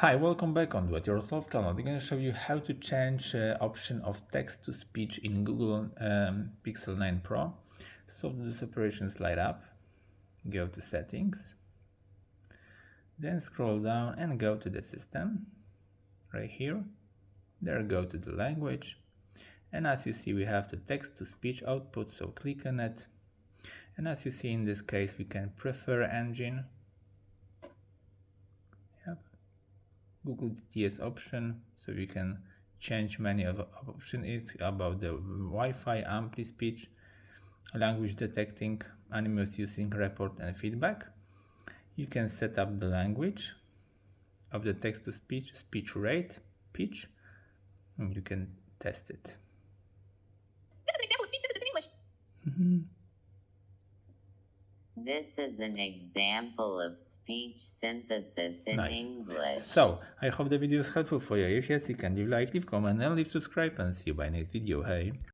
Hi, welcome back on Do It Yourself channel. I'm going to show you how to change option of text to speech in Google Pixel 9 Pro. So the separation slide up, go to settings, then scroll down and go to the system right here. There, go to the language, and as you see we have the text to speech output, so click on it. And as you see in this case we can prefer engine, Google DTS option, so you can change many of options. It's about the Wi-Fi, ampli speech, language detecting, anonymous using report and feedback. You can set up the language of the text to speech, speech rate, pitch, and you can test it. This is an example of speech synthesis in English. This is an example of speech synthesis in Nice. English. So, I hope the video is helpful for you. If yes, you can leave like, leave comment, and leave subscribe, and see you by next video. Hey!